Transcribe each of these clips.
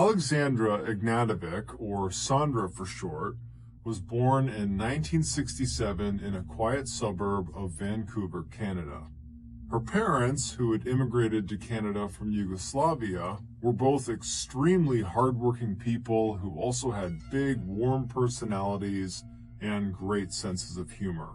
Alexandra Ignatovic, or Sandra for short, was born in 1967 in a quiet suburb of Vancouver, Canada. Her parents, who had immigrated to Canada from Yugoslavia, were both extremely hardworking people who also had big, warm personalities and great senses of humor.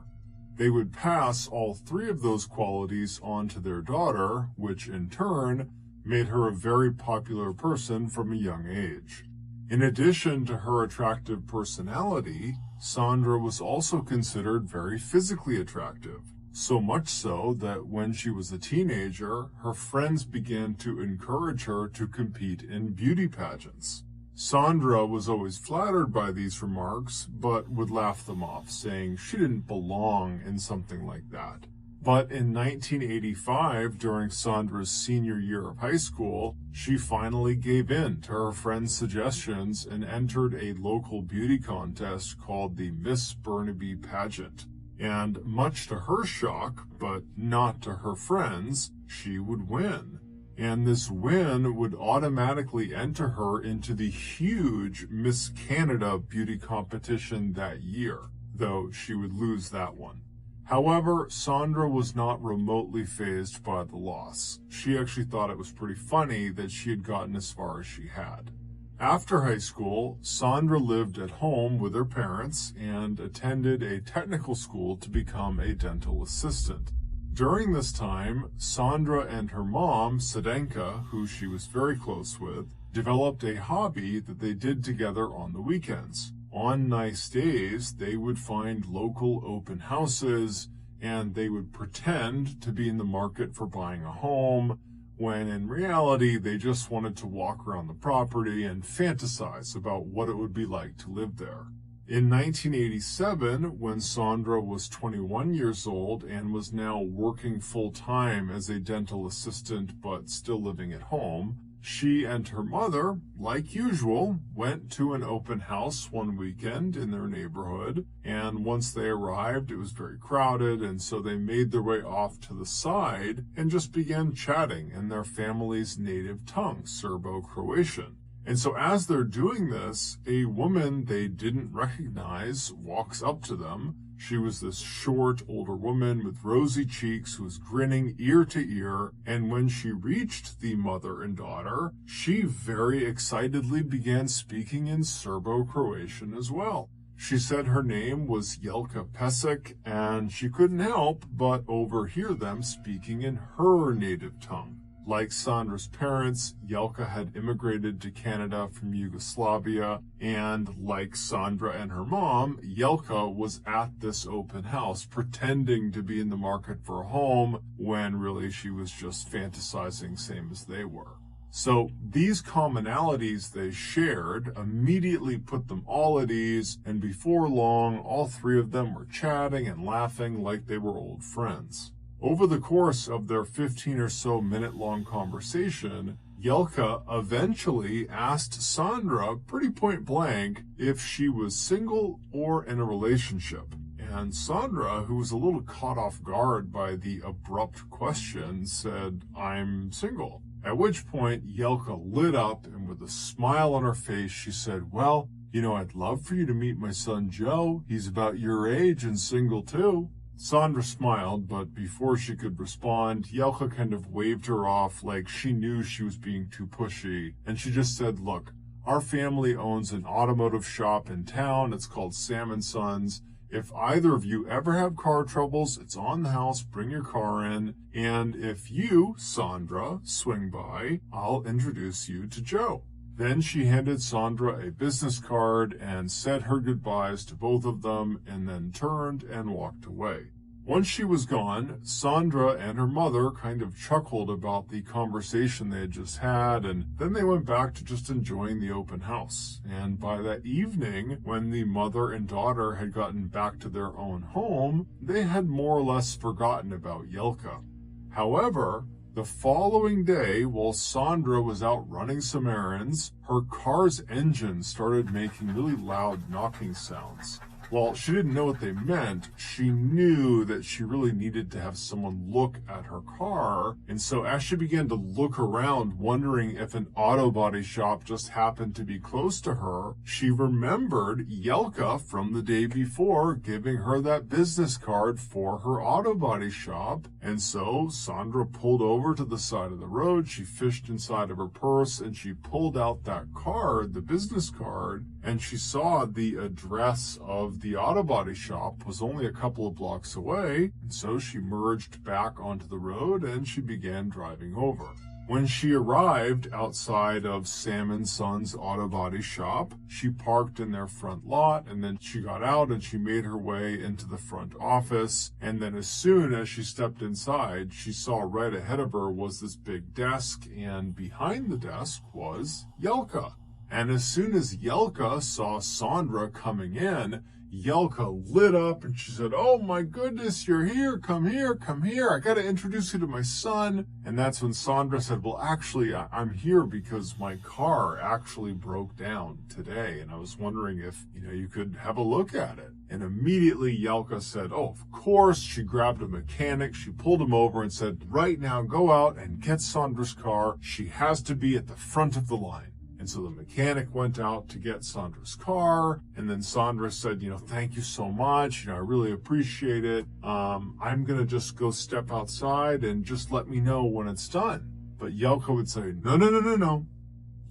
They would pass all three of those qualities on to their daughter, which in turn made her a very popular person from a young age. In addition to her attractive personality, Sandra was also considered very physically attractive, so much so that when she was a teenager, her friends began to encourage her to compete in beauty pageants. Sandra was always flattered by these remarks, but would laugh them off, saying she didn't belong in something like that. But in 1985, during Sandra's senior year of high school, she finally gave in to her friends' suggestions and entered a local beauty contest called the Miss Burnaby pageant. And much to her shock, but not to her friends, she would win. And this win would automatically enter her into the huge Miss Canada beauty competition that year, though she would lose that one. However, Sandra was not remotely fazed by the loss. She actually thought it was pretty funny that she had gotten as far as she had. After high school, Sandra lived at home with her parents and attended a technical school to become a dental assistant. During this time, Sandra and her mom, Sedenka, who she was very close with, developed a hobby that they did together on the weekends. On nice days, they would find local open houses and they would pretend to be in the market for buying a home, when in reality they just wanted to walk around the property and fantasize about what it would be like to live there. In 1987, when Sandra was 21 years old and was now working full-time as a dental assistant but still living at home, she and her mother, like usual, went to an open house one weekend in their neighborhood, and once they arrived, it was very crowded, and so they made their way off to the side and just began chatting in their family's native tongue, Serbo-Croatian. And so as they're doing this, a woman they didn't recognize walks up to them. She was this short, older woman with rosy cheeks who was grinning ear to ear, and when she reached the mother and daughter, she very excitedly began speaking in Serbo-Croatian as well. She said her name was Jelka Pesek, and she couldn't help but overhear them speaking in her native tongue. Like Sandra's parents, Jelka had immigrated to Canada from Yugoslavia, and like Sandra and her mom, Jelka was at this open house pretending to be in the market for a home when really she was just fantasizing same as they were. So these commonalities they shared immediately put them all at ease, and before long, all three of them were chatting and laughing like they were old friends. Over the course of their 15 or so minute-long conversation, Jelka eventually asked Sandra pretty point blank if she was single or in a relationship. And Sandra, who was a little caught off guard by the abrupt question, said, "I'm single." At which point, Jelka lit up, and with a smile on her face, she said, "Well, I'd love for you to meet my son Joe. He's about your age and single too." Sandra smiled, but before she could respond, Jelka kind of waved her off like she knew she was being too pushy, and she just said, "Look, our family owns an automotive shop in town. It's called Sam & Sons. If either of you ever have car troubles, it's on the house, bring your car in, and if you, Sandra, swing by, I'll introduce you to Joe." Then she handed Sandra a business card and said her goodbyes to both of them, and then turned and walked away. Once she was gone, Sandra and her mother kind of chuckled about the conversation they had just had, and then they went back to just enjoying the open house. And by that evening, when the mother and daughter had gotten back to their own home, they had more or less forgotten about Jelka. However, the following day, while Sandra was out running some errands, her car's engine started making really loud knocking sounds, While she didn't know what they meant, she knew that she really needed to have someone look at her car. And so as she began to look around, wondering if an auto body shop just happened to be close to her, she remembered Yelka from the day before giving her that business card for her auto body shop. And so Sandra pulled over to the side of the road. She fished inside of her purse and she pulled out that card, the business card, and she saw the address of the auto body shop was only a couple of blocks away. And so she merged back onto the road and she began driving over. When she arrived outside of Sam & Son's auto body shop, she parked in their front lot, and then she got out and she made her way into the front office. And then as soon as she stepped inside, she saw right ahead of her was this big desk, and behind the desk was Yelka. And as soon as Yelka saw Sandra coming in, Yelka lit up and she said, "Oh my goodness, you're here. Come here, come here. I got to introduce you to my son." And that's when Sandra said, "Well, actually, I'm here because my car actually broke down today. And I was wondering if, you could have a look at it." And immediately Yelka said, "Oh, of course." She grabbed a mechanic. She pulled him over and said, "Right now, go out and get Sandra's car. She has to be at the front of the line." And so the mechanic went out to get Sandra's car, and then Sandra said, "Thank you so much. I really appreciate it. I'm going to just go step outside and just let me know when it's done." But Yelka would say, "No, no, no, no, no.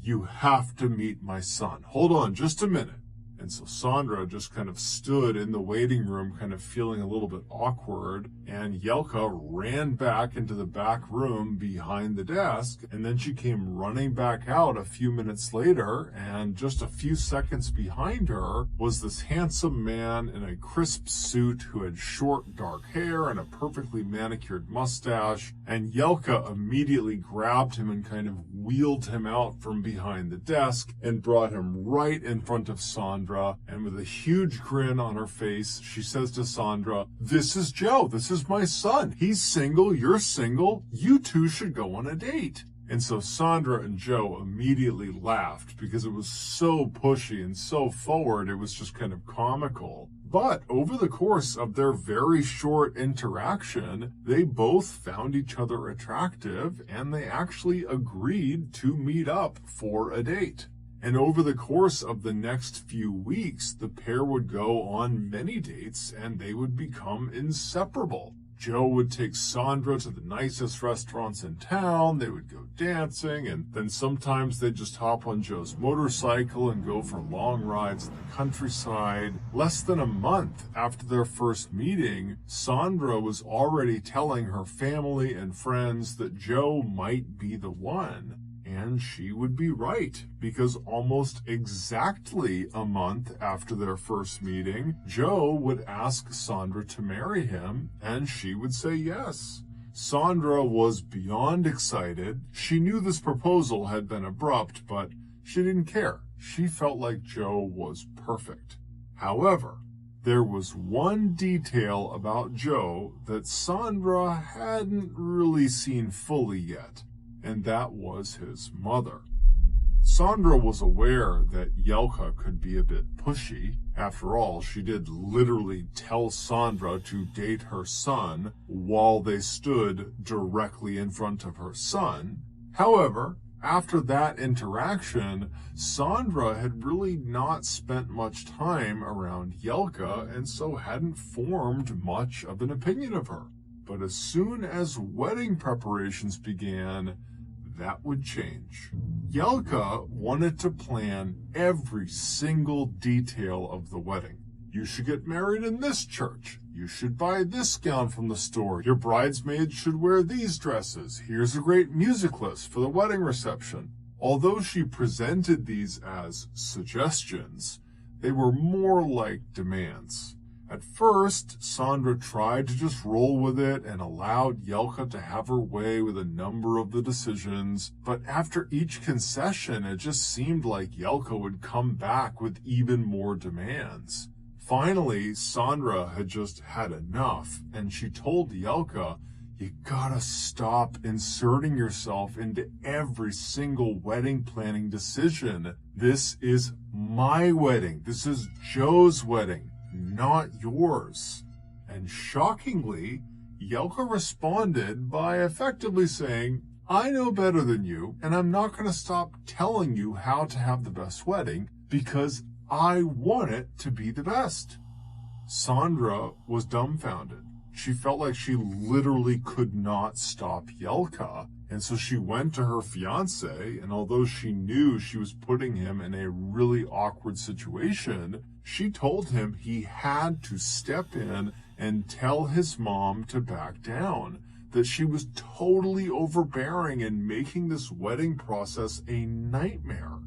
You have to meet my son. Hold on just a minute." And so Sandra just kind of stood in the waiting room, kind of feeling a little bit awkward. And Yelka ran back into the back room behind the desk. And then she came running back out a few minutes later. And just a few seconds behind her was this handsome man in a crisp suit who had short dark hair and a perfectly manicured mustache. And Yelka immediately grabbed him and kind of wheeled him out from behind the desk and brought him right in front of Sandra. And with a huge grin on her face, she says to Sandra, "This is Joe. This is my son. He's single. You're single. You two should go on a date." And so Sandra and Joe immediately laughed because it was so pushy and so forward. It was just kind of comical. But over the course of their very short interaction, they both found each other attractive and they actually agreed to meet up for a date. And over the course of the next few weeks, the pair would go on many dates and they would become inseparable. Joe would take Sandra to the nicest restaurants in town. They would go dancing, and then sometimes they'd just hop on Joe's motorcycle and go for long rides in the countryside. Less than a month after their first meeting, Sandra was already telling her family and friends that Joe might be the one. And she would be right, because almost exactly a month after their first meeting, Joe would ask Sandra to marry him, and she would say yes. Sandra was beyond excited. She knew this proposal had been abrupt, but she didn't care. She felt like Joe was perfect. However, there was one detail about Joe that Sandra hadn't really seen fully yet. And that was his mother. Sandra was aware that Yelka could be a bit pushy. After all, she did literally tell Sandra to date her son while they stood directly in front of her son. However, after that interaction, Sandra had really not spent much time around Yelka and so hadn't formed much of an opinion of her. But as soon as wedding preparations began, that would change. Yelka wanted to plan every single detail of the wedding. You should get married in this church. You should buy this gown from the store. Your bridesmaids should wear these dresses. Here's a great music list for the wedding reception. Although she presented these as suggestions, they were more like demands. At first, Sandra tried to just roll with it and allowed Yelka to have her way with a number of the decisions, but after each concession, it just seemed like Yelka would come back with even more demands. Finally, Sandra had just had enough, and she told Yelka, "You gotta stop inserting yourself into every single wedding planning decision. This is my wedding. This is Joe's wedding. not yours. And shockingly, Yelka responded by effectively saying, I know better than you, and I'm not going to stop telling you how to have the best wedding because I want it to be the best. Sandra was dumbfounded. She felt like she literally could not stop Yelka, and so she went to her fiance, and although she knew she was putting him in a really awkward situation, she told him he had to step in and tell his mom to back down, that she was totally overbearing and making this wedding process a nightmare.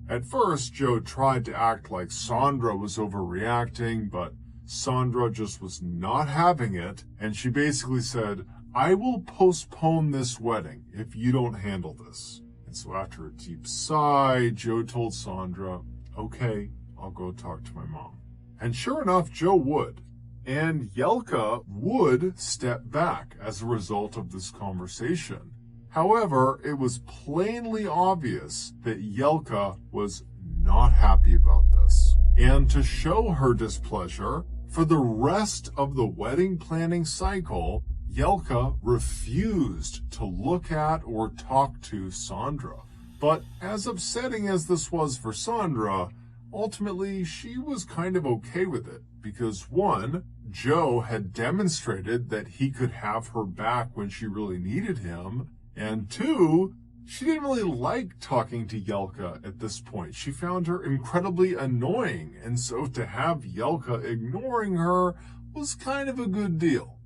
At first, Joe tried to act like Sandra was overreacting, but Sandra just was not having it, and she basically said, I will postpone this wedding if you don't handle this. And so after a deep sigh, Joe told Sandra, okay, I'll go talk to my mom. And sure enough, Joe would. And Yelka would step back as a result of this conversation. However, it was plainly obvious that Yelka was not happy about this. And to show her displeasure, for the rest of the wedding planning cycle, Yelka refused to look at or talk to Sandra. But as upsetting as this was for Sandra, ultimately she was kind of okay with it because one, Joe had demonstrated that he could have her back when she really needed him, and two, she didn't really like talking to Yelka at this point. She found her incredibly annoying, and so to have Yelka ignoring her was kind of a good deal.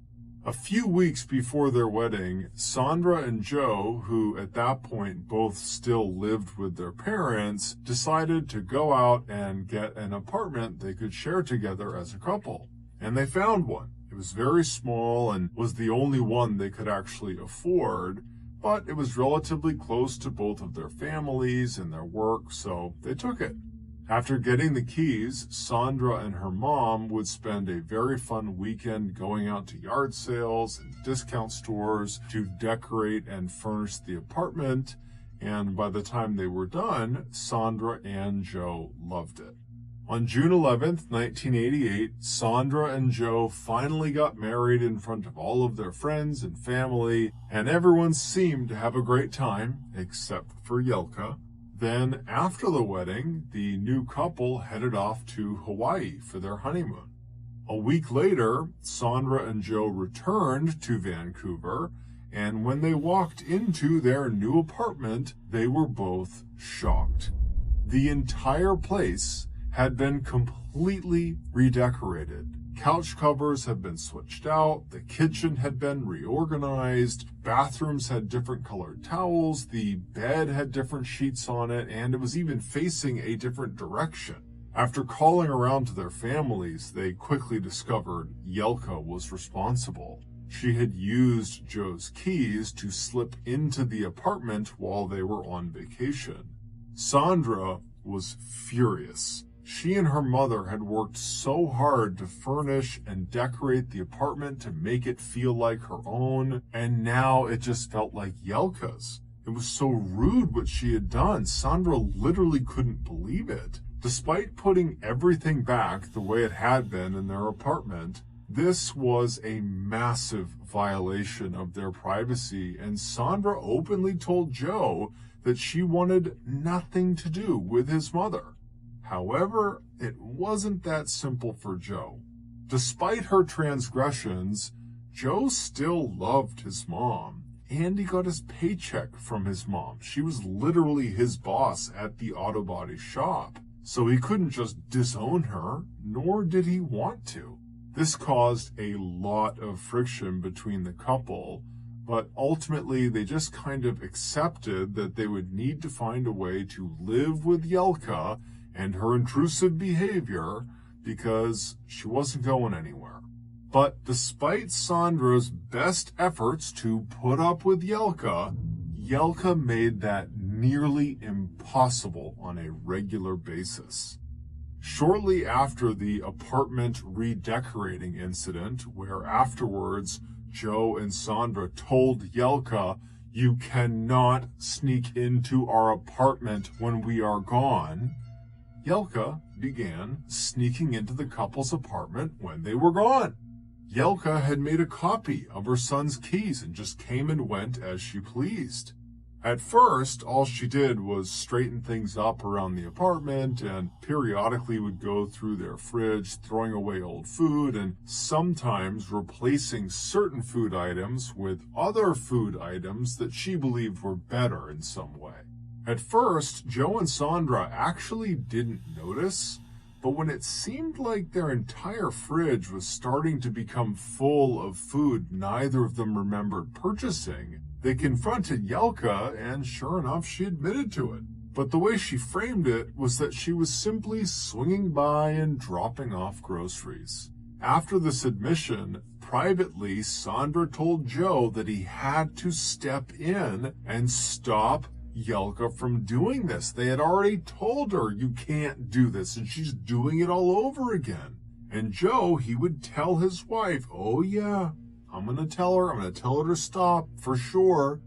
A few weeks before their wedding, Sandra and Joe, who at that point both still lived with their parents, decided to go out and get an apartment they could share together as a couple. And they found one. It was very small and was the only one they could actually afford, but it was relatively close to both of their families and their work, so they took it. After getting the keys, Sandra and her mom would spend a very fun weekend going out to yard sales and discount stores to decorate and furnish the apartment, and by the time they were done, Sandra and Joe loved it. On June 11th, 1988, Sandra and Joe finally got married in front of all of their friends and family, and everyone seemed to have a great time, except for Yelka. Then, after the wedding, the new couple headed off to Hawaii for their honeymoon. A week later, Sandra and Joe returned to Vancouver, and when they walked into their new apartment, they were both shocked. The entire place had been completely redecorated. Couch covers had been switched out, the kitchen had been reorganized, bathrooms had different colored towels, the bed had different sheets on it, and it was even facing a different direction. After calling around to their families, they quickly discovered Yelka was responsible. She had used Joe's keys to slip into the apartment while they were on vacation. Sandra was furious. She and her mother had worked so hard to furnish and decorate the apartment to make it feel like her own, and now it just felt like Yelka's. It was so rude what she had done. Sandra literally couldn't believe it. Despite putting everything back the way it had been in their apartment, this was a massive violation of their privacy, and Sandra openly told Joe that she wanted nothing to do with his mother. However, it wasn't that simple for Joe. Despite her transgressions, Joe still loved his mom, and he got his paycheck from his mom. She was literally his boss at the auto body shop, so he couldn't just disown her, nor did he want to. This caused a lot of friction between the couple, but ultimately they just kind of accepted that they would need to find a way to live with Yelka and her intrusive behavior because she wasn't going anywhere. But despite Sandra's best efforts to put up with Yelka, Yelka made that nearly impossible on a regular basis. Shortly after the apartment redecorating incident, where afterwards Joe and Sandra told Yelka, "You cannot sneak into our apartment when we are gone," Yelka began sneaking into the couple's apartment when they were gone. Yelka had made a copy of her son's keys and just came and went as she pleased. At first, all she did was straighten things up around the apartment and periodically would go through their fridge, throwing away old food and sometimes replacing certain food items with other food items that she believed were better in some way. At first, Joe and Sandra actually didn't notice, but when it seemed like their entire fridge was starting to become full of food neither of them remembered purchasing, they confronted Yelka, and sure enough, she admitted to it. But the way she framed it was that she was simply swinging by and dropping off groceries. After this admission, privately, Sandra told Joe that he had to step in and stop Yelka from doing this. They had already told her, you can't do this, and she's doing it all over again. And Joe, he would tell his wife, oh yeah, I'm going to tell her to stop, for sure.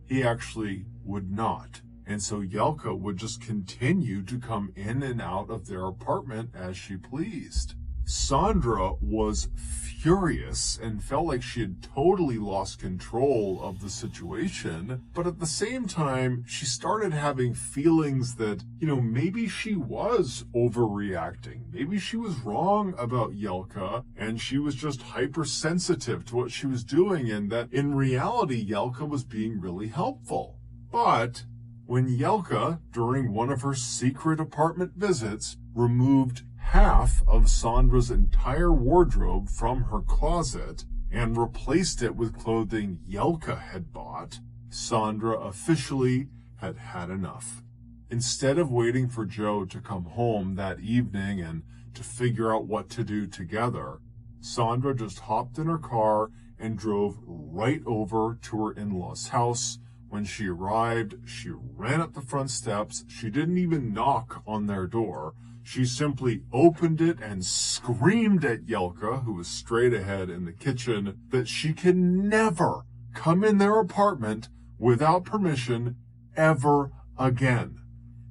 He actually would not. And so Yelka would just continue to come in and out of their apartment as she pleased. Sandra was furious and felt like she had totally lost control of the situation. But at the same time, she started having feelings that, maybe she was overreacting. Maybe she was wrong about Yelka and she was just hypersensitive to what she was doing, and that in reality, Yelka was being really helpful. But when Yelka, during one of her secret apartment visits, removed half of Sandra's entire wardrobe from her closet and replaced it with clothing Yelka had bought, Sandra officially had had enough. Instead of waiting for Joe to come home that evening and to figure out what to do together, Sandra just hopped in her car and drove right over to her in-laws' house. When she arrived, she ran up the front steps. She didn't even knock on their door. She simply opened it and screamed at Yelka, who was straight ahead in the kitchen, that she can never come in their apartment without permission ever again.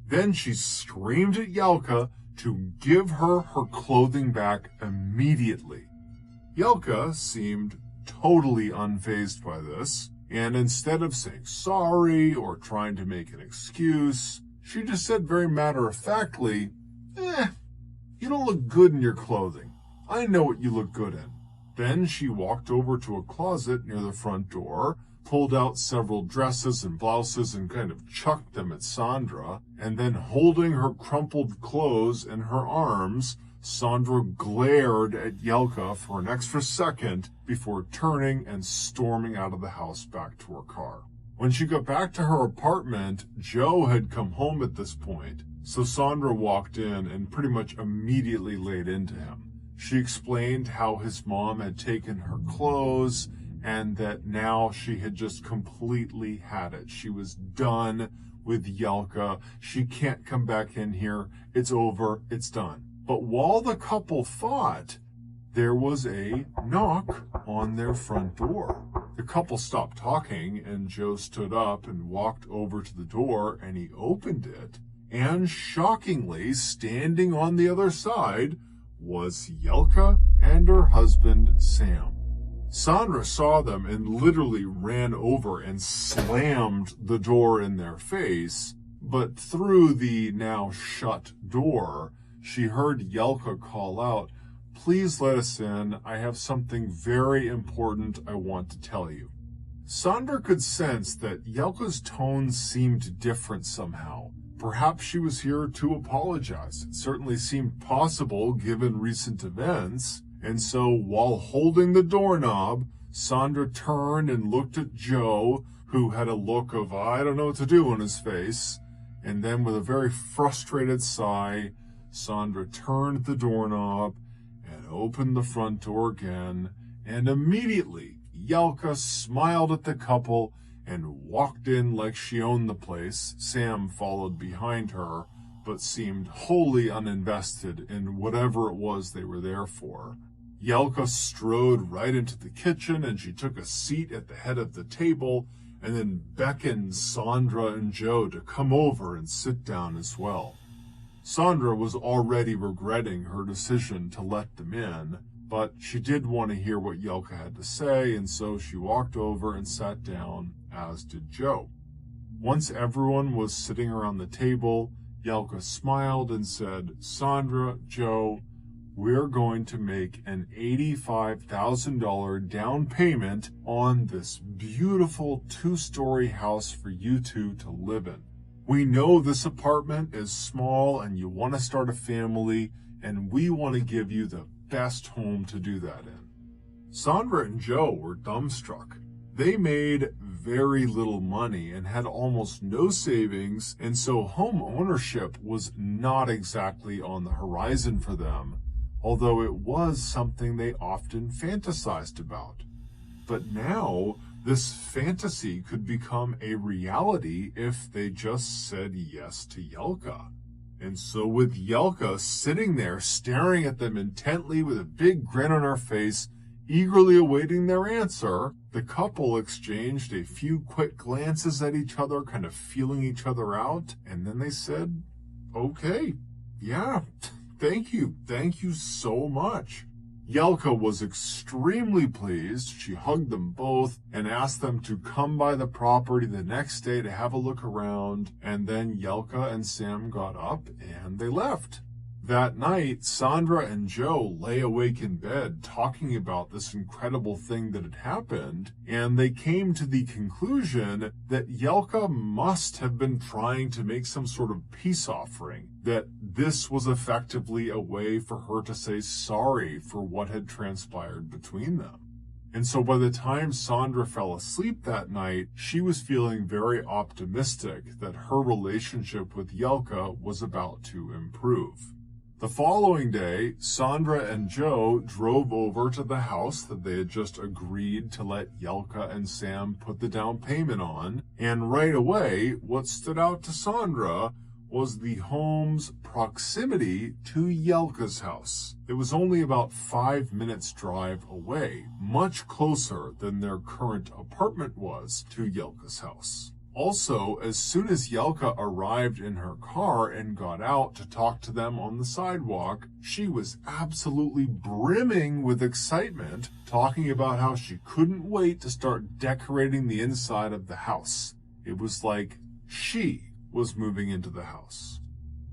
Then she screamed at Yelka to give her her clothing back immediately. Yelka seemed totally unfazed by this, and instead of saying sorry or trying to make an excuse, she just said very matter-of-factly, you don't look good in your clothing. I know what you look good in. Then she walked over to a closet near the front door, pulled out several dresses and blouses and kind of chucked them at Sandra, and then holding her crumpled clothes in her arms, Sandra glared at Yelka for an extra second before turning and storming out of the house back to her car. When she got back to her apartment, Joe had come home at this point, so Sandra walked in and pretty much immediately laid into him. She explained how his mom had taken her clothes and that now she had just completely had it. She was done with Yelka. She can't come back in here. It's over. It's done. But while the couple fought, there was a knock on their front door. The couple stopped talking, and Joe stood up and walked over to the door, and he opened it. And shockingly, standing on the other side was Yelka and her husband, Sam. Sandra saw them and literally ran over and slammed the door in their face, but through the now shut door, she heard Yelka call out, "Please let us in. I have something very important I want to tell you." Sandra could sense that Yelka's tone seemed different somehow. Perhaps she was here to apologize. It certainly seemed possible given recent events. And so while holding the doorknob, Sandra turned and looked at Joe, who had a look of, I don't know what to do on his face. And then with a very frustrated sigh, Sandra turned the doorknob and opened the front door again. And immediately, Yelka smiled at the couple and walked in like she owned the place. Sam followed behind her, but seemed wholly uninvested in whatever it was they were there for. Yelka strode right into the kitchen, and she took a seat at the head of the table and then beckoned Sandra and Joe to come over and sit down as well. Sandra was already regretting her decision to let them in, but she did want to hear what Yelka had to say, and so she walked over and sat down, as did Joe. Once everyone was sitting around the table, Yelka smiled and said, "Sandra, Joe, we're going to make an $85,000 down payment on this beautiful 2-story house for you two to live in. We know this apartment is small and you want to start a family, and we want to give you the best home to do that in." Sandra and Joe were dumbstruck. They made very little money and had almost no savings, and so home ownership was not exactly on the horizon for them, although it was something they often fantasized about. But now, this fantasy could become a reality if they just said yes to Yelka. And so with Yelka sitting there staring at them intently with a big grin on her face, eagerly awaiting their answer, the couple exchanged a few quick glances at each other, kind of feeling each other out, and then they said, "Okay, yeah, thank you so much." Yelka was extremely pleased. She hugged them both and asked them to come by the property the next day to have a look around, and then Yelka and Sam got up and they left. That night, Sandra and Joe lay awake in bed talking about this incredible thing that had happened, and they came to the conclusion that Yelka must have been trying to make some sort of peace offering, that this was effectively a way for her to say sorry for what had transpired between them. And so by the time Sandra fell asleep that night, she was feeling very optimistic that her relationship with Yelka was about to improve. The following day, Sandra and Joe drove over to the house that they had just agreed to let Yelka and Sam put the down payment on, and right away, what stood out to Sandra was the home's proximity to Yelka's house. It was only about 5 minutes' drive away, much closer than their current apartment was to Yelka's house. Also, as soon as Yelka arrived in her car and got out to talk to them on the sidewalk, she was absolutely brimming with excitement, talking about how she couldn't wait to start decorating the inside of the house. It was like she was moving into the house.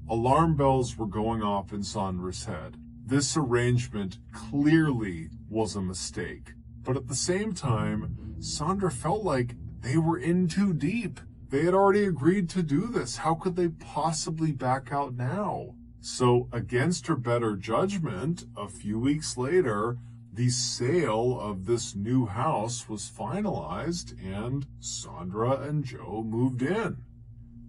Alarm bells were going off in Sandra's head. This arrangement clearly was a mistake, but at the same time, Sandra felt like they were in too deep. They had already agreed to do this. How could they possibly back out now? So, against her better judgment, a few weeks later, the sale of this new house was finalized and Sandra and Joe moved in.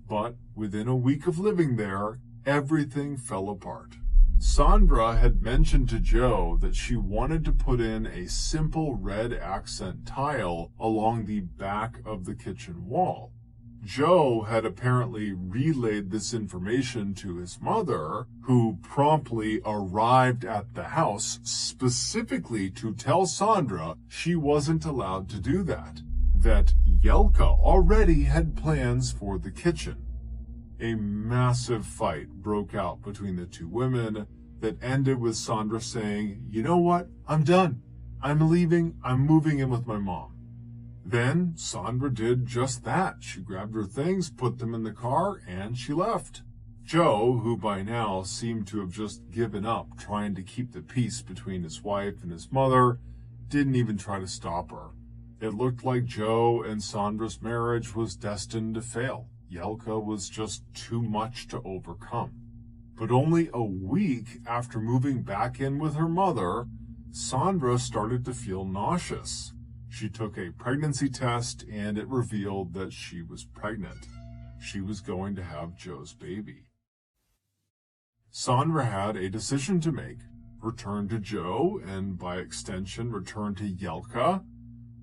But within a week of living there, everything fell apart. Sandra had mentioned to Joe that she wanted to put in a simple red accent tile along the back of the kitchen wall. Joe had apparently relayed this information to his mother, who promptly arrived at the house specifically to tell Sandra she wasn't allowed to do that Yelka already had plans for the kitchen. A massive fight broke out between the two women that ended with Sandra saying, "You know what? I'm done. I'm leaving. I'm moving in with my mom." Then Sandra did just that. She grabbed her things, put them in the car, and she left. Joe, who by now seemed to have just given up trying to keep the peace between his wife and his mother, didn't even try to stop her. It looked like Joe and Sandra's marriage was destined to fail. Yelka was just too much to overcome. But only a week after moving back in with her mother, Sandra started to feel nauseous. She took a pregnancy test and it revealed that she was pregnant. She was going to have Joe's baby. Sandra had a decision to make: return to Joe and by extension return to Yelka,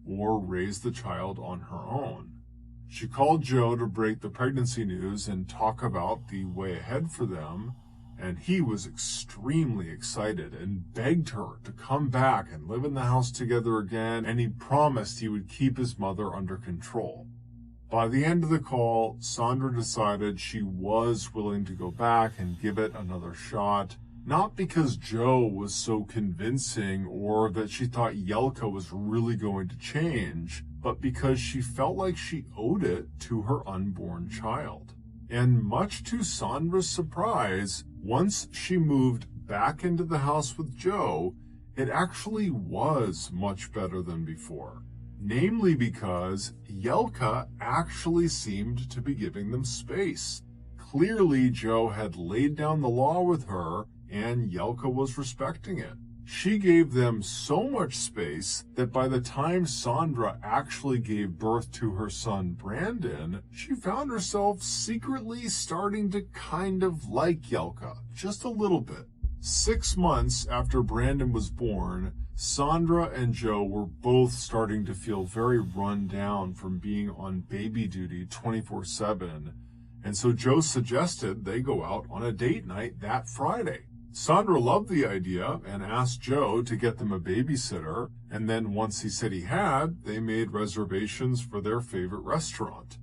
or raise the child on her own. She called Joe to break the pregnancy news and talk about the way ahead for them, and he was extremely excited and begged her to come back and live in the house together again, and he promised he would keep his mother under control. By the end of the call, Sandra decided she was willing to go back and give it another shot, not because Joe was so convincing or that she thought Yelka was really going to change, but because she felt like she owed it to her unborn child. And much to Sandra's surprise, once she moved back into the house with Joe, it actually was much better than before. Namely because Yelka actually seemed to be giving them space. Clearly, Joe had laid down the law with her, and Yelka was respecting it. She gave them so much space that by the time Sandra actually gave birth to her son Brandon, she found herself secretly starting to kind of like Yelka, just a little bit. 6 months after Brandon was born, Sandra and Joe were both starting to feel very run down from being on baby duty 24/7, and so Joe suggested they go out on a date night that Friday. Sandra loved the idea and asked Joe to get them a babysitter, and then once he said he had, they made reservations for their favorite restaurant.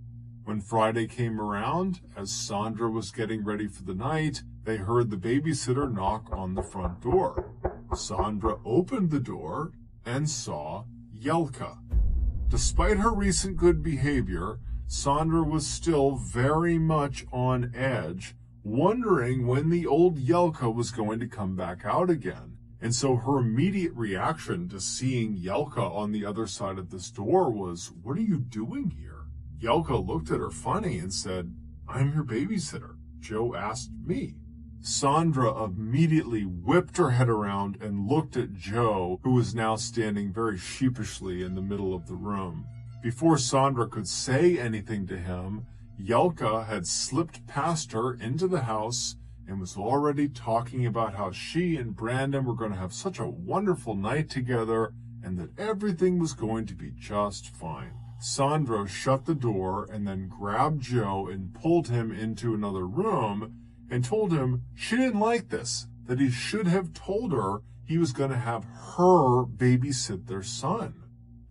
When Friday came around, as Sandra was getting ready for the night, they heard the babysitter knock on the front door. Sandra opened the door and saw Yelka. Despite her recent good behavior, Sandra was still very much on edge, wondering when the old Yelka was going to come back out again. And so her immediate reaction to seeing Yelka on the other side of this door was, "What are you doing here?" Yelka looked at her funny and said, "I'm your babysitter. Joe asked me." Sandra immediately whipped her head around and looked at Joe, who was now standing very sheepishly in the middle of the room. Before Sandra could say anything to him, Yelka had slipped past her into the house and was already talking about how she and Brandon were going to have such a wonderful night together and that everything was going to be just fine. Sandra shut the door and then grabbed Joe and pulled him into another room and told him she didn't like this, that he should have told her he was going to have her babysit their son.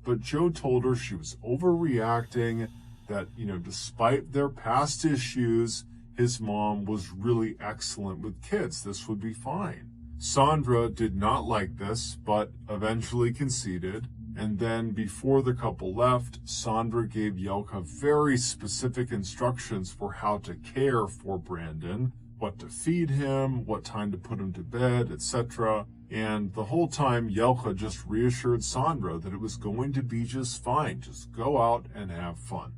But Joe told her she was overreacting, that, despite their past issues, his mom was really excellent with kids. This would be fine. Sandra did not like this, but eventually conceded. And then before the couple left, Sandra gave Yelka very specific instructions for how to care for Brandon, what to feed him, what time to put him to bed, etc. And the whole time, Yelka just reassured Sandra that it was going to be just fine. Just go out and have fun.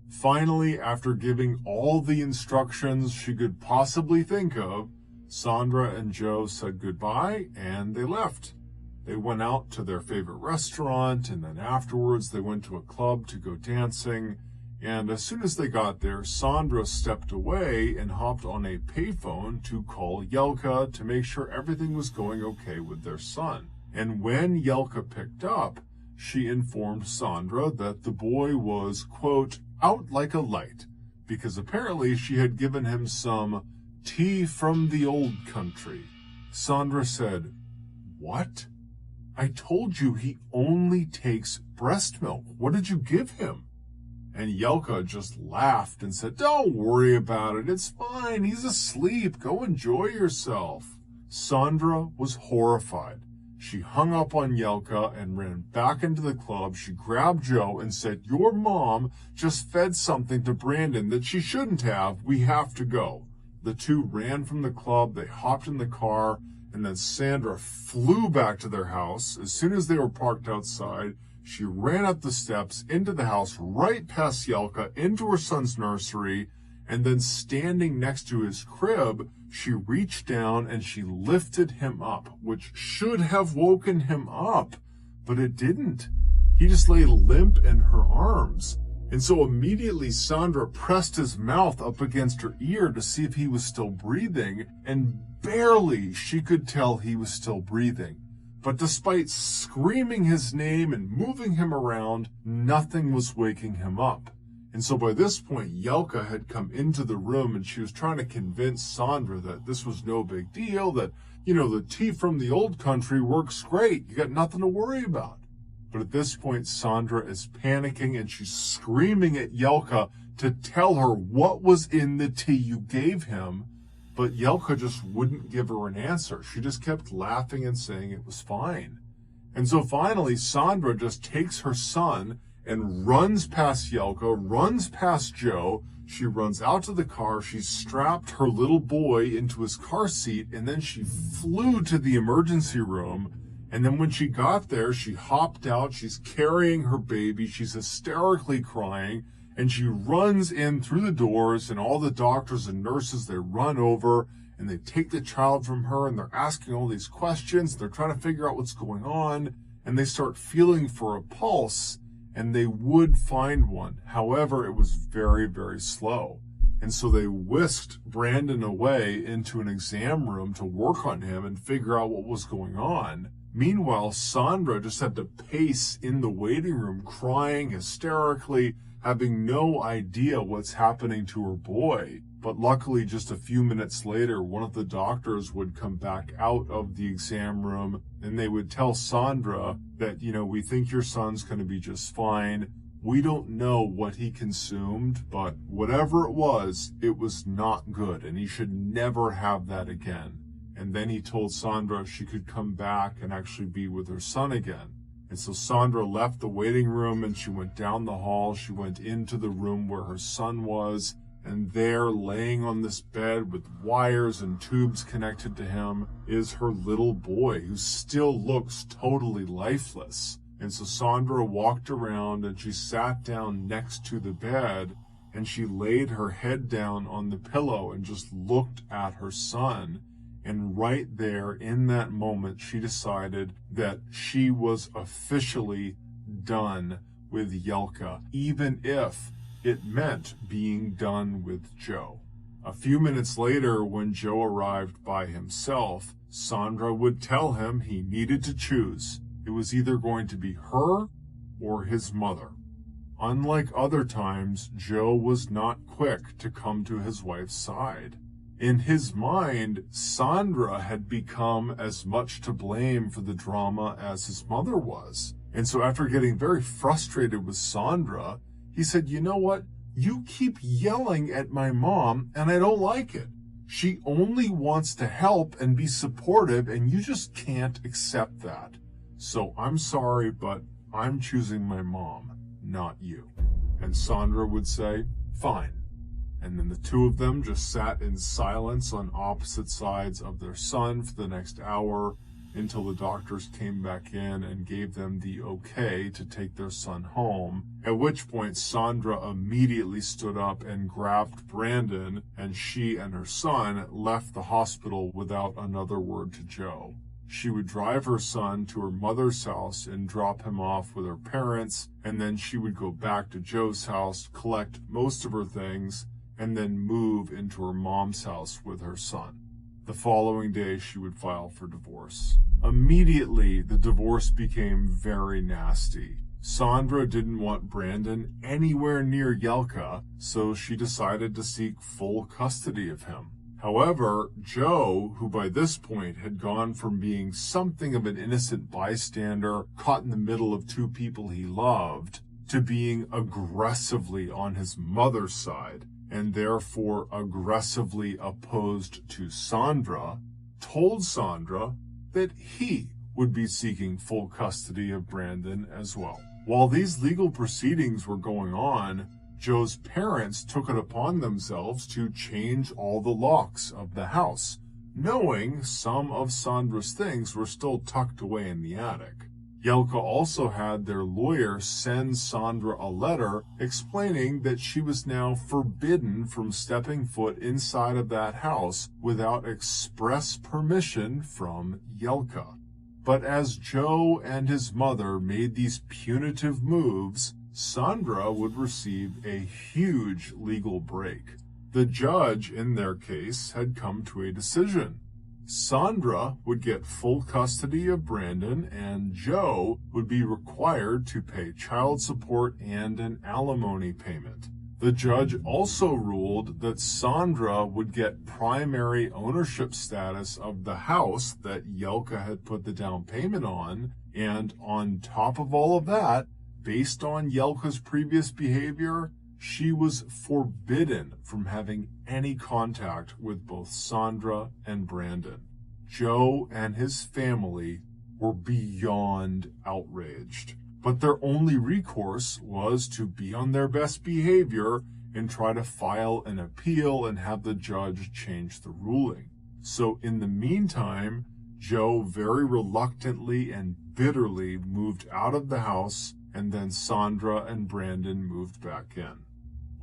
Finally, after giving all the instructions she could possibly think of, Sandra and Joe said goodbye and they left. They went out to their favorite restaurant, and then afterwards they went to a club to go dancing. And as soon as they got there, Sandra stepped away and hopped on a payphone to call Yelka to make sure everything was going okay with their son. And when Yelka picked up, she informed Sandra that the boy was, quote, out like a light, because apparently she had given him some tea from the old country. Sandra said, "What? I told you he only takes breast milk. What did you give him?" And Yelka just laughed and said, "Don't worry about it. It's fine. He's asleep. Go enjoy yourself." Sandra was horrified. She hung up on Yelka and ran back into the club. She grabbed Joe and said, "Your mom just fed something to Brandon that she shouldn't have. We have to go." The two ran from the club. They hopped in the car, and then Sandra flew back to their house. As soon as they were parked outside, she ran up the steps into the house, right past Yelka, into her son's nursery, and then standing next to his crib, she reached down and she lifted him up, which should have woken him up, but it didn't. He just lay limp in her arms. And so immediately Sandra pressed his mouth up against her ear to see if he was still breathing, and barely she could tell he was still breathing. But despite screaming his name and moving him around, nothing was waking him up. And so by this point, Yelka had come into the room and she was trying to convince Sandra that this was no big deal, that, the tea from the old country works great. You got nothing to worry about. But at this point, Sandra is panicking and she's screaming at Yelka to tell her what was in the tea you gave him. But Yelka just wouldn't give her an answer. She just kept laughing and saying it was fine. And so finally, Sandra just takes her son and runs past Yelka, runs past Joe. She runs out to the car. She strapped her little boy into his car seat, and then she flew to the emergency room. And then when she got there, she hopped out. She's carrying her baby. She's hysterically crying. And she runs in through the doors, and all the doctors and nurses, they run over, and they take the child from her, and they're asking all these questions. They're trying to figure out what's going on, and they start feeling for a pulse, and they would find one. However, it was very, very slow. And so they whisked Brandon away into an exam room to work on him and figure out what was going on. Meanwhile, Sandra just had to pace in the waiting room, crying hysterically, having no idea what's happening to her boy. But luckily, just a few minutes later, one of the doctors would come back out of the exam room, and they would tell Sandra that, we think your son's going to be just fine. We don't know what he consumed, but whatever it was not good, and he should never have that again. And then he told Sandra she could come back and actually be with her son again. And so Sandra left the waiting room and she went down the hall. She went into the room where her son was. And there, laying on this bed with wires and tubes connected to him, is her little boy, who still looks totally lifeless. And so Sandra walked around and she sat down next to the bed and she laid her head down on the pillow and just looked at her son. And right there, in that moment, she decided that she was officially done with Yelka, even if it meant being done with Joe. A few minutes later, when Joe arrived by himself, Sandra would tell him he needed to choose. It was either going to be her or his mother. Unlike other times, Joe was not quick to come to his wife's side. In his mind, Sandra had become as much to blame for the drama as his mother was. And so after getting very frustrated with Sandra, he said, "You know what? You keep yelling at my mom, and I don't like it. She only wants to help and be supportive, and you just can't accept that. So I'm sorry, but I'm choosing my mom, not you." And Sandra would say, "Fine." And then the two of them just sat in silence on opposite sides of their son for the next hour until the doctors came back in and gave them the okay to take their son home, at which point Sandra immediately stood up and grabbed Brandon, and she and her son left the hospital without another word to Joe. She would drive her son to her mother's house and drop him off with her parents, and then she would go back to Joe's house, collect most of her things, and then move into her mom's house with her son. The following day, she would file for divorce. Immediately, the divorce became very nasty. Sandra didn't want Brandon anywhere near Yelka, so she decided to seek full custody of him. However, Joe, who by this point had gone from being something of an innocent bystander caught in the middle of two people he loved, to being aggressively on his mother's side, and therefore aggressively opposed to Sandra, told Sandra that he would be seeking full custody of Brandon as well. While these legal proceedings were going on, Joe's parents took it upon themselves to change all the locks of the house, knowing some of Sandra's things were still tucked away in the attic. Yelka also had their lawyer send Sandra a letter explaining that she was now forbidden from stepping foot inside of that house without express permission from Yelka. But as Joe and his mother made these punitive moves, Sandra would receive a huge legal break. The judge in their case had come to a decision. Sandra would get full custody of Brandon, and Joe would be required to pay child support and an alimony payment. The judge also ruled that Sandra would get primary ownership status of the house that Yelka had put the down payment on, And on top of all of that, based on Yelka's previous behavior, she was forbidden from having any contact with both Sandra and Brandon. Joe and his family were beyond outraged, but their only recourse was to be on their best behavior and try to file an appeal and have the judge change the ruling. So in the meantime, Joe very reluctantly and bitterly moved out of the house, and then Sandra and Brandon moved back in.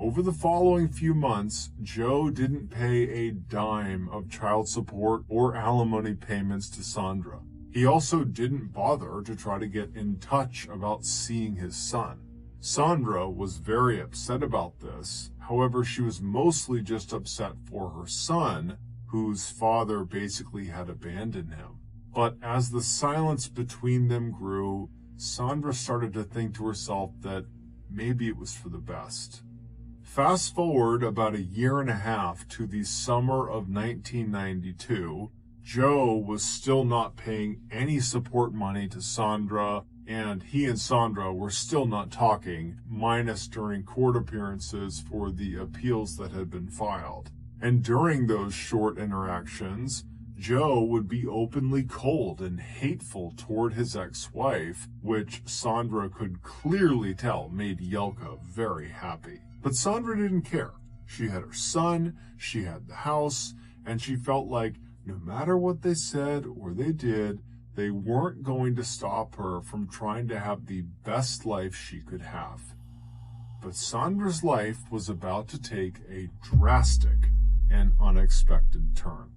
Over the following few months, Joe didn't pay a dime of child support or alimony payments to Sandra. He also didn't bother to try to get in touch about seeing his son. Sandra was very upset about this. However, she was mostly just upset for her son, whose father basically had abandoned him. But as the silence between them grew, Sandra started to think to herself that maybe it was for the best. Fast forward about a year and a half to the summer of 1992, Joe was still not paying any support money to Sandra, and he and Sandra were still not talking, minus during court appearances for the appeals that had been filed. And during those short interactions, Joe would be openly cold and hateful toward his ex-wife, which Sandra could clearly tell made Yelka very happy. But Sandra didn't care. She had her son, she had the house, and she felt like no matter what they said or they did, they weren't going to stop her from trying to have the best life she could have. But Sandra's life was about to take a drastic and unexpected turn.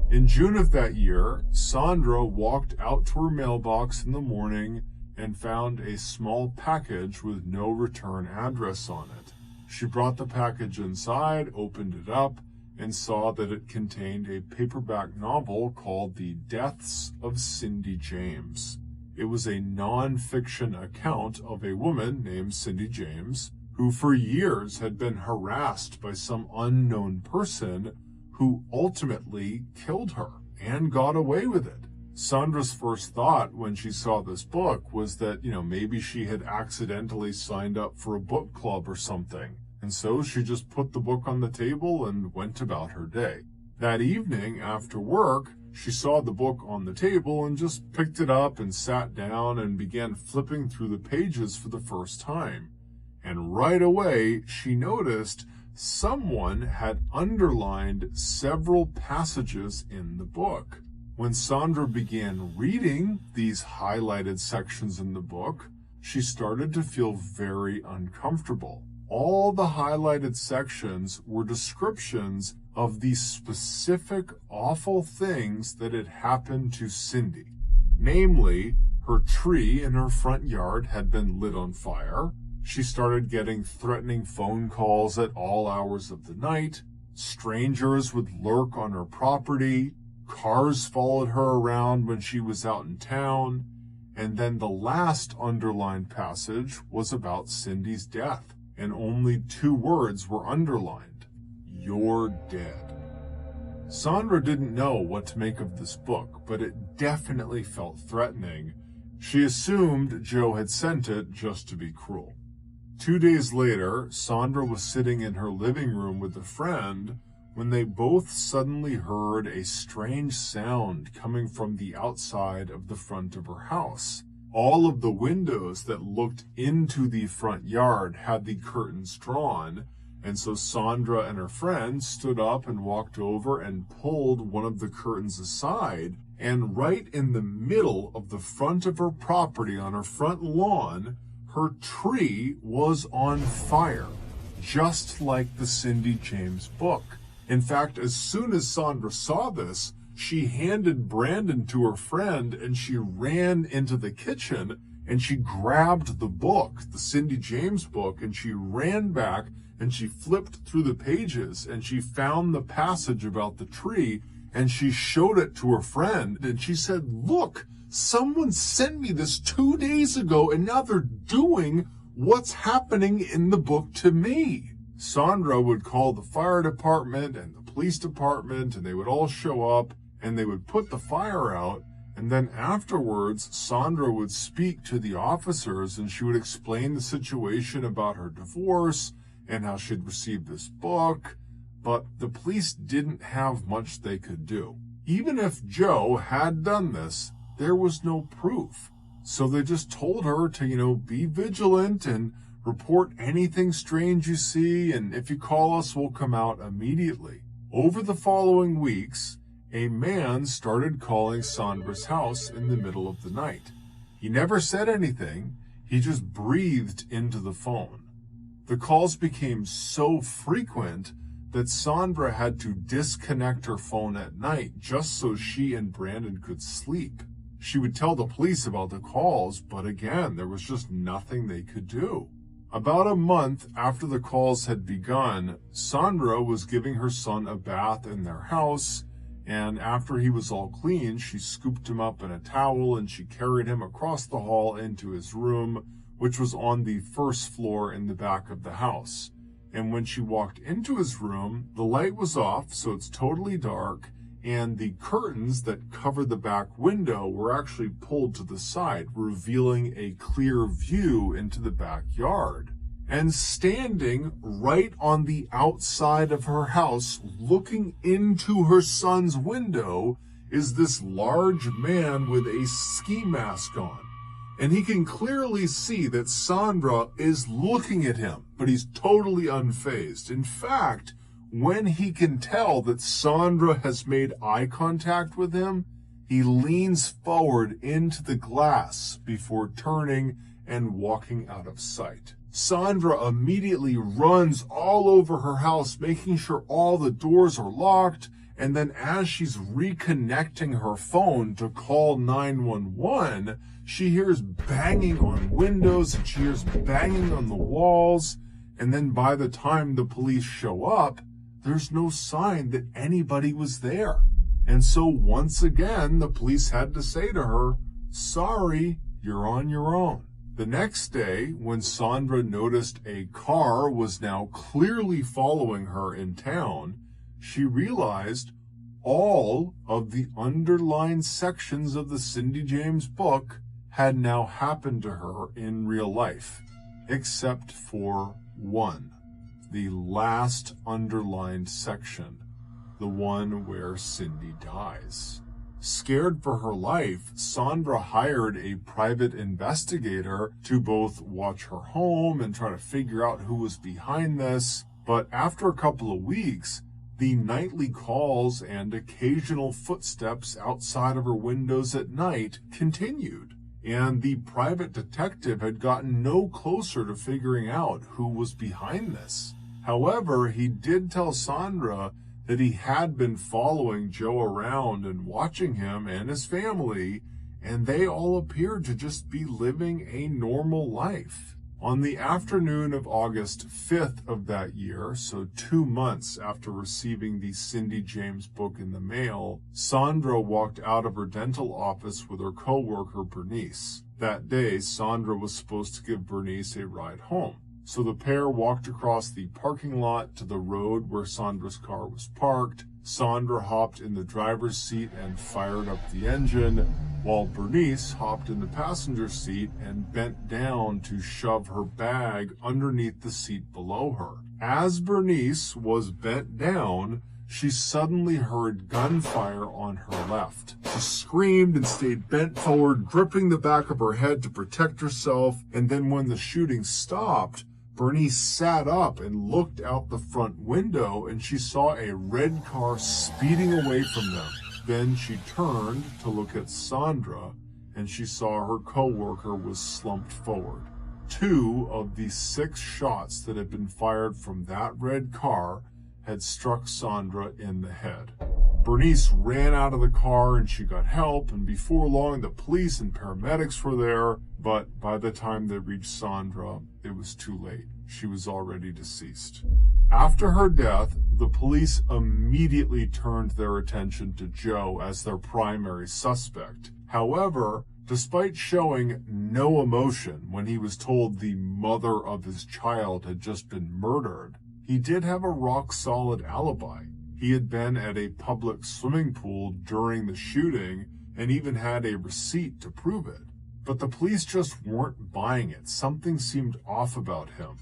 In June of that year, Sandra walked out to her mailbox in the morning and found a small package with no return address on it. She brought the package inside, opened it up, and saw that it contained a paperback novel called The Deaths of Cindy James. It was a non-fiction account of a woman named Cindy James, who for years had been harassed by some unknown person who ultimately killed her and got away with it. Sandra's first thought when she saw this book was that, maybe she had accidentally signed up for a book club or something. And so she just put the book on the table and went about her day. That evening after work, she saw the book on the table and just picked it up and sat down and began flipping through the pages for the first time. And right away, she noticed someone had underlined several passages in the book. When Sandra began reading these highlighted sections in the book, she started to feel very uncomfortable. All the highlighted sections were descriptions of the specific awful things that had happened to Cindy. Namely, her tree in her front yard had been lit on fire. She started getting threatening phone calls at all hours of the night. Strangers would lurk on her property. Cars followed her around when she was out in town. And then the last underlined passage was about Cindy's death. And only 2 words were underlined. You're dead. Sandra didn't know what to make of this book, but it definitely felt threatening. She assumed Joe had sent it just to be cruel. 2 days later, Sandra was sitting in her living room with a friend when they both suddenly heard a strange sound coming from the outside of the front of her house. All of the windows that looked into the front yard had the curtains drawn, and so Sandra and her friend stood up and walked over and pulled one of the curtains aside, and right in the middle of the front of her property on her front lawn, her tree was on fire, just like the Cindy James book. In fact, as soon as Sandra saw this, she handed Brandon to her friend and she ran into the kitchen and she grabbed the book, the Cindy James book, and she ran back and she flipped through the pages and she found the passage about the tree and she showed it to her friend and she said, "Look, someone sent me this 2 days ago and now they're doing what's happening in the book to me." Sandra would call the fire department and the police department and they would all show up and they would put the fire out. And then afterwards, Sandra would speak to the officers and she would explain the situation about her divorce and how she'd received this book, but the police didn't have much they could do. Even if Joe had done this, there was no proof. So they just told her to, be vigilant and report anything strange you see, and if you call us, we'll come out immediately. Over the following weeks, a man started calling Sandra's house in the middle of the night. He never said anything, he just breathed into the phone. The calls became so frequent that Sandra had to disconnect her phone at night just so she and Brandon could sleep. She would tell the police about the calls, but again, there was just nothing they could do. About a month after the calls had begun, Sandra was giving her son a bath in their house, and after he was all clean, she scooped him up in a towel and she carried him across the hall into his room, which was on the first floor in the back of the house. And when she walked into his room, the light was off, so it's totally dark, and the curtains that cover the back window were actually pulled to the side, revealing a clear view into the backyard. And standing right on the outside of her house, looking into her son's window, is this large man with a ski mask on. And he can clearly see that Sandra is looking at him, but he's totally unfazed. In fact, when he can tell that Sandra has made eye contact with him, he leans forward into the glass before turning and walking out of sight. Sandra immediately runs all over her house, making sure all the doors are locked, and then as she's reconnecting her phone to call 911, she hears banging on windows and she hears banging on the walls, and then by the time the police show up, there's no sign that anybody was there. And so once again, the police had to say to her, "Sorry, you're on your own." The next day, when Sandra noticed a car was now clearly following her in town, she realized all of the underlined sections of the Cindy James book had now happened to her in real life, except for one, the last underlined section, the one where Cindy dies. Scared for her life, Sandra hired a private investigator to both watch her home and try to figure out who was behind this. But after a couple of weeks, the nightly calls and occasional footsteps outside of her windows at night continued. And the private detective had gotten no closer to figuring out who was behind this. However, he did tell Sandra that he had been following Joe around and watching him and his family, and they all appeared to just be living a normal life. On the afternoon of August 5th of that year, so 2 months after receiving the Cindy James book in the mail, Sandra walked out of her dental office with her coworker Bernice. That day, Sandra was supposed to give Bernice a ride home. So the pair walked across the parking lot to the road where Sandra's car was parked. Sandra hopped in the driver's seat and fired up the engine, while Bernice hopped in the passenger seat and bent down to shove her bag underneath the seat below her. As Bernice was bent down, she suddenly heard gunfire on her left. She screamed and stayed bent forward, gripping the back of her head to protect herself, and then when the shooting stopped, Bernice sat up and looked out the front window, and she saw a red car speeding away from them. Then she turned to look at Sandra, and she saw her coworker was slumped forward. 2 of the 6 shots that had been fired from that red car had struck Sandra in the head. Bernice ran out of the car and she got help, and before long the police and paramedics were there, but by the time they reached Sandra, it was too late. She was already deceased. After her death, the police immediately turned their attention to Joe as their primary suspect. However, despite showing no emotion when he was told the mother of his child had just been murdered, he did have a rock-solid alibi. He had been at a public swimming pool during the shooting, and even had a receipt to prove it. But the police just weren't buying it. Something seemed off about him.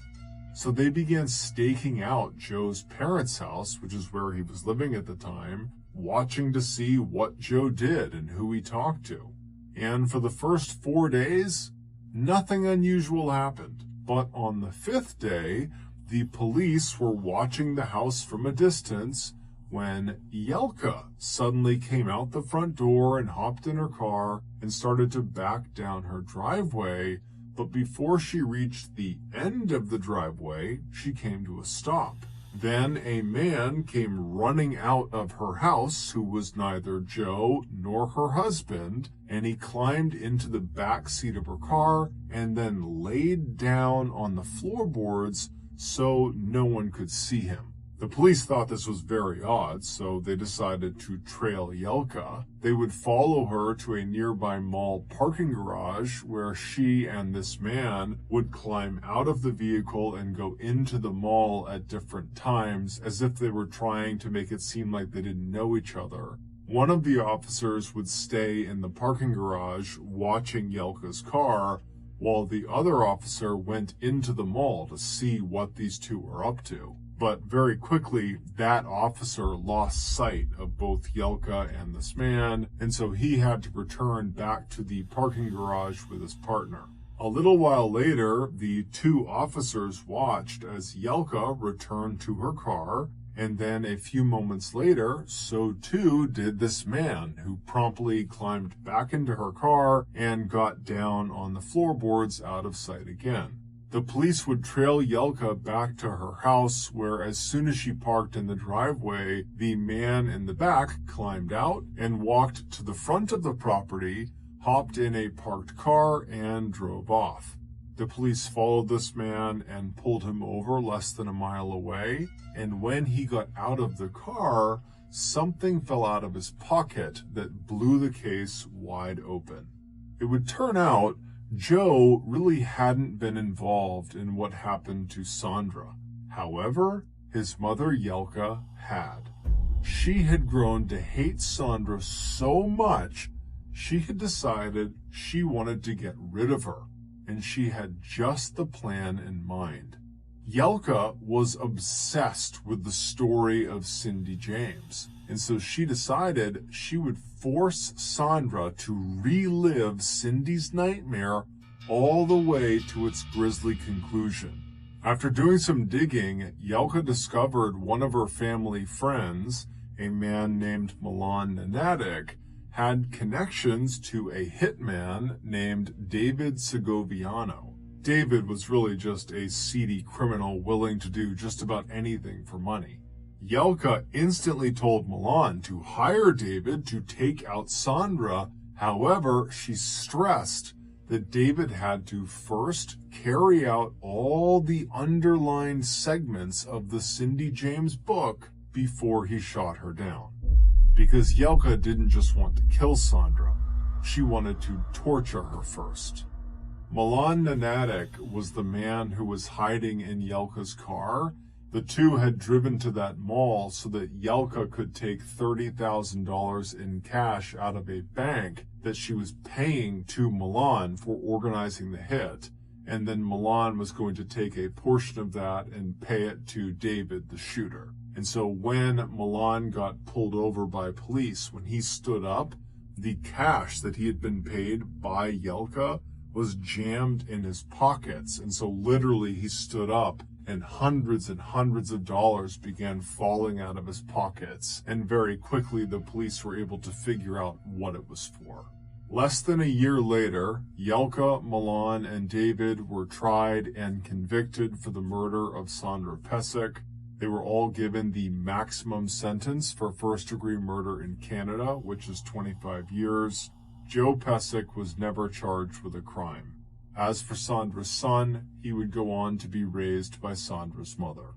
So they began staking out Joe's parents' house, which is where he was living at the time, watching to see what Joe did and who he talked to. And for the first 4 days, nothing unusual happened. But on the 5th day, the police were watching the house from a distance when Yelka suddenly came out the front door and hopped in her car and started to back down her driveway. But before she reached the end of the driveway, she came to a stop. Then a man came running out of her house who was neither Joe nor her husband, and he climbed into the back seat of her car and then laid down on the floorboards so no one could see him. The police thought this was very odd, so they decided to trail Yelka. They would follow her to a nearby mall parking garage where she and this man would climb out of the vehicle and go into the mall at different times, as if they were trying to make it seem like they didn't know each other. One of the officers would stay in the parking garage watching Yelka's car, while the other officer went into the mall to see what these two were up to. But very quickly, that officer lost sight of both Yelka and this man, and so he had to return back to the parking garage with his partner. A little while later, the two officers watched as Yelka returned to her car, and then a few moments later, so too did this man, who promptly climbed back into her car and got down on the floorboards out of sight again. The police would trail Yelka back to her house, where as soon as she parked in the driveway, the man in the back climbed out and walked to the front of the property, hopped in a parked car, and drove off. The police followed this man and pulled him over less than a mile away, and when he got out of the car, something fell out of his pocket that blew the case wide open. It would turn out Joe really hadn't been involved in what happened to Sandra. However, his mother Yelka had. She had grown to hate Sandra so much, she had decided she wanted to get rid of her, and she had just the plan in mind. Yelka was obsessed with the story of Cindy James, and so she decided she would force Sandra to relive Cindy's nightmare all the way to its grisly conclusion. After doing some digging, Yelka discovered one of her family friends, a man named Milan Nanatic, had connections to a hitman named David Segoviano. David was really just a seedy criminal willing to do just about anything for money. Yelka instantly told Milan to hire David to take out Sandra. However, she stressed that David had to first carry out all the underlined segments of the Cindy James book before he shot her down. Because Yelka didn't just want to kill Sandra, she wanted to torture her first. Milan Nanatic was the man who was hiding in Yelka's car. The two had driven to that mall so that Yelka could take $30,000 in cash out of a bank that she was paying to Milan for organizing the hit. And then Milan was going to take a portion of that and pay it to David, the shooter. And so when Milan got pulled over by police, when he stood up, the cash that he had been paid by Yelka was jammed in his pockets. And so literally he stood up and hundreds of dollars began falling out of his pockets. And very quickly the police were able to figure out what it was for. Less than a year later, Yelka, Milan, and David were tried and convicted for the murder of Sandra Pesek. They were all given the maximum sentence for first-degree murder in Canada, which is 25 years. Joe Pesek was never charged with a crime. As for Sandra's son, he would go on to be raised by Sandra's mother.